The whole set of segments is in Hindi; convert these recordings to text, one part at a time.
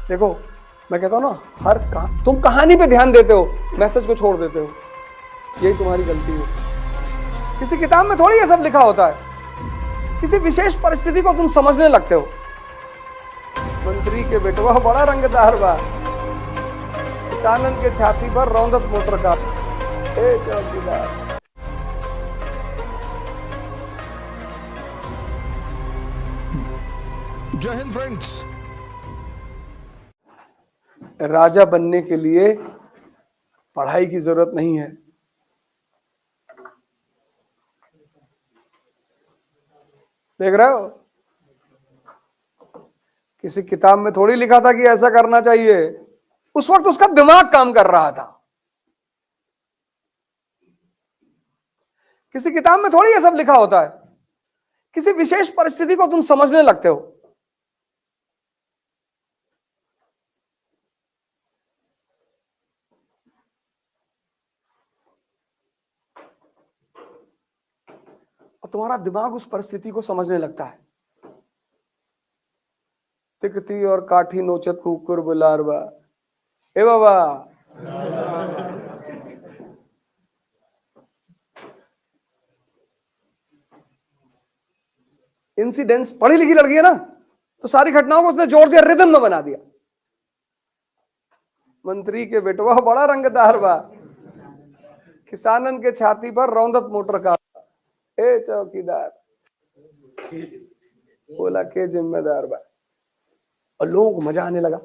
देखो, मैं कहता हूं ना, तुम कहानी पे ध्यान देते हो, मैसेज को छोड़ देते हो। यही तुम्हारी गलती है। किसी किताब में थोड़ी ये सब लिखा होता है। किसी विशेष परिस्थिति को तुम समझने लगते हो। मंत्री के बेटवा बड़ा रंगदार बा, किसानन के छाती पर रौंदत मोटर का। ए चौकीदार। जय हिंद फ्रेंड्स। राजा बनने के लिए पढ़ाई की जरूरत नहीं है। देख रहे हो, किसी किताब में थोड़ी लिखा था कि ऐसा करना चाहिए। उस वक्त उसका दिमाग काम कर रहा था। किसी किताब में थोड़ी ये सब लिखा होता है। किसी विशेष परिस्थिति को तुम समझने लगते हो। और तुम्हारा दिमाग उस परिस्थिति को समझने लगता है। तिकती और काठी नोचत कुकुर बुलारवा। ए बाबा, इंसिडेंट्स, पढ़ी लिखी लड़की है ना, तो सारी घटनाओं को उसने जोड़ दिया, रिदम में बना दिया। मंत्री के बेटवा बड़ा रंगदार बा, किसानन के छाती पर रौंदत मोटर का। ए चौकीदार, बोला के जिम्मेदार बा। और लोगों को मजा आने लगा।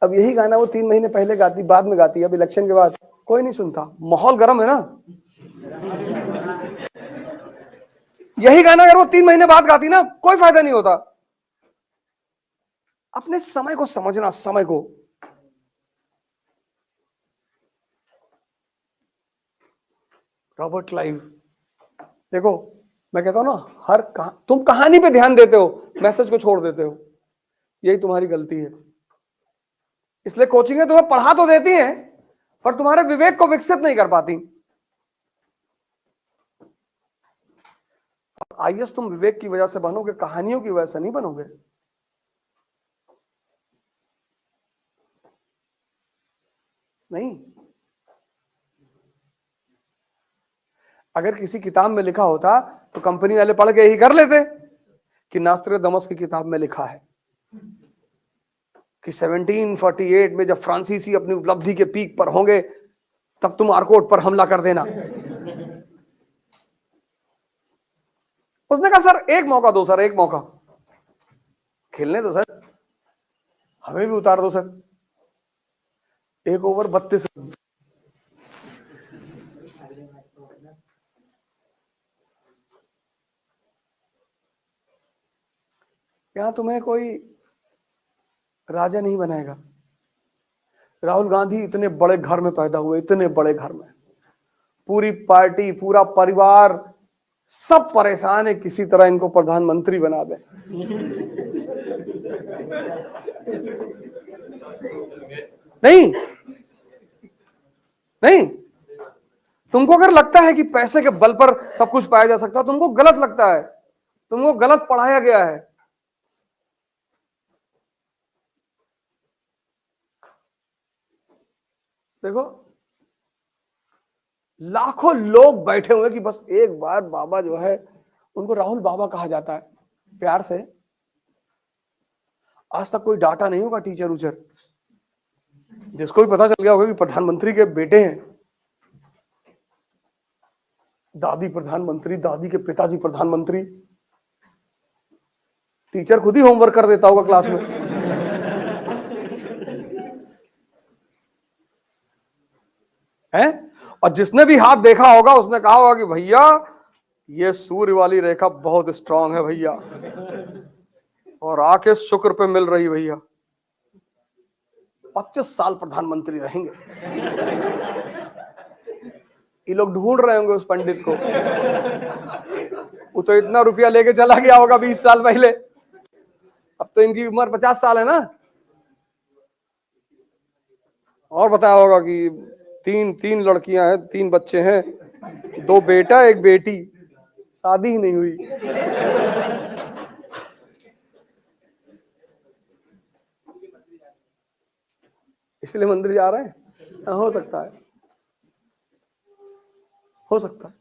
अब यही गाना वो 3 महीने पहले गाती, बाद में गाती, अब इलेक्शन के बाद कोई नहीं सुनता। माहौल गर्म है ना। यही गाना अगर वो 3 महीने बाद गाती ना, कोई फायदा नहीं होता। अपने समय को समझना, समय को। Robert Clive. देखो, मैं कहता हूं ना, तुम कहानी पे ध्यान देते हो, मैसेज को छोड़ देते हो। यही तुम्हारी गलती है। इसलिए कोचिंगें तुम्हें पढ़ा तो देती हैं, पर तुम्हारे विवेक को विकसित नहीं कर पाती। आईएएस तुम विवेक की वजह से बनोगे, कहानियों की वजह से नहीं बनोगे। नहीं। अगर किसी किताब में लिखा होता तो कंपनी वाले पढ़ के यही कर लेते कि नास्ट्राडामस की किताब में लिखा है कि 1748 में जब फ्रांसीसी अपनी उपलब्धि के पीक पर होंगे, तब तुम आर्कोट पर हमला कर देना। उसने कहा सर एक मौका दो, सर एक मौका खेलने दो सर, हमें भी उतार दो सर। 1 over 32 run. यहां तुम्हें कोई राजा नहीं बनाएगा। राहुल गांधी इतने बड़े घर में पैदा हुए, इतने बड़े घर में, पूरी पार्टी, पूरा परिवार, सब परेशान है किसी तरह इनको प्रधानमंत्री बना दे। नहीं नहीं, तुमको अगर लगता है कि पैसे के बल पर सब कुछ पाया जा सकता है, तुमको गलत लगता है। तुमको गलत पढ़ाया गया है। देखो, लाखों लोग बैठे हुए कि बस एक बार बाबा जो है, उनको राहुल बाबा कहा जाता है प्यार से। आज तक कोई डाटा नहीं होगा टीचर उचर, जिसको भी पता चल गया होगा कि प्रधानमंत्री के बेटे हैं, दादी प्रधानमंत्री, दादी के पिताजी प्रधानमंत्री। टीचर खुद ही होमवर्क कर देता होगा क्लास में। है? और जिसने भी हाथ देखा होगा उसने कहा होगा कि भैया ये सूर्य वाली रेखा बहुत स्ट्रांग है भैया, और आके शुक्र पे मिल रही भैया। 25 साल प्रधानमंत्री रहेंगे। ये लोग ढूंढ रहे होंगे उस पंडित को। वो तो इतना रुपया लेके चला गया होगा 20 साल पहले। अब तो इनकी उम्र 50 साल है ना। और बताया होगा कि तीन लड़कियां हैं, 3 बच्चे हैं, 2 बेटा 1 बेटी, शादी ही नहीं हुई। इसलिए मंदिर जा रहे हैं? हो सकता है, हो सकता है।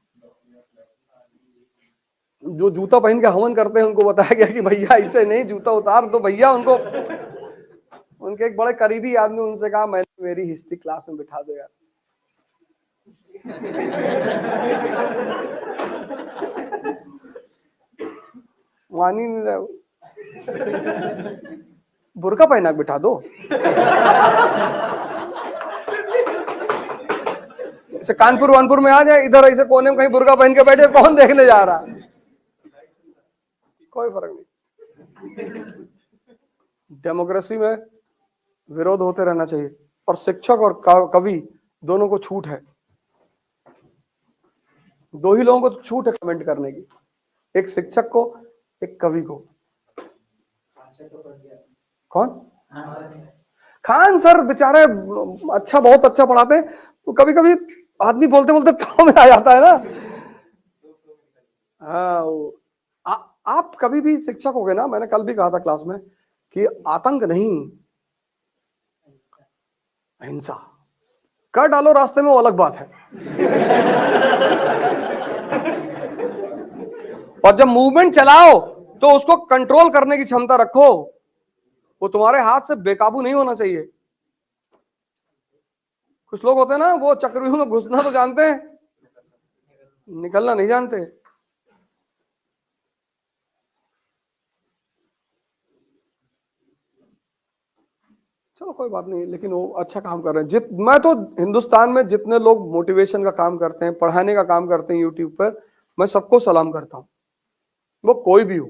जो जूता पहन के हवन करते हैं उनको बताया गया कि भैया इसे नहीं, जूता उतार दो भैया। उनको, उनके एक बड़े करीबी आदमी, उनसे कहा मैंने मेरी हिस्ट्री क्लास में बिठा दो यार। मान ही नहीं रहे। बुर्का पहना के बिठा दो। इसे कानपुर वानपुर में आ जाए, इधर ऐसे कोने में कहीं बुर्का पहन के बैठे, कौन देखने जा रहा? कोई फर्क नहीं। डेमोक्रेसी में विरोध होते रहना चाहिए, और शिक्षक और कवि दोनों को छूट है। दो ही लोगों को छूट है कमेंट करने की, एक शिक्षक को, एक कवि को। कौन? खान सर बेचारे अच्छा, बहुत अच्छा पढ़ाते हैं, तो कभी कभी आदमी बोलते बोलते ताव में आ जाता है ना। हाँ, आप कभी भी शिक्षक हो गए ना, मैंने कल भी कहा था क्लास में कि आतंक नहीं, अहिंसा कर डालो रास्ते में, वो अलग बात है। और जब मूवमेंट चलाओ तो उसको कंट्रोल करने की क्षमता रखो, वो तुम्हारे हाथ से बेकाबू नहीं होना चाहिए। कुछ लोग होते हैं ना, वो चक्रव्यूह में घुसना तो जानते हैं, निकलना नहीं जानते। चलो कोई बात नहीं, लेकिन वो अच्छा काम कर रहे हैं। मैं तो हिंदुस्तान में जितने लोग मोटिवेशन का काम करते हैं, पढ़ाने का काम करते हैं यूट्यूब पर, मैं सबको सलाम करता हूं, वो कोई भी हो।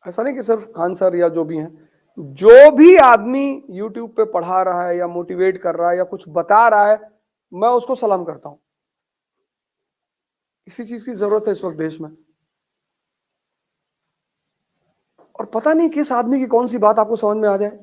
ऐसा नहीं कि सिर्फ खान सर या जो भी हैं, जो भी आदमी यूट्यूब पे पढ़ा रहा है या मोटिवेट कर रहा है या कुछ बता रहा है, मैं उसको सलाम करता हूं। इसी चीज की जरूरत है इस वक्त देश में। और पता नहीं किस आदमी की कौन सी बात आपको समझ में आ जाए,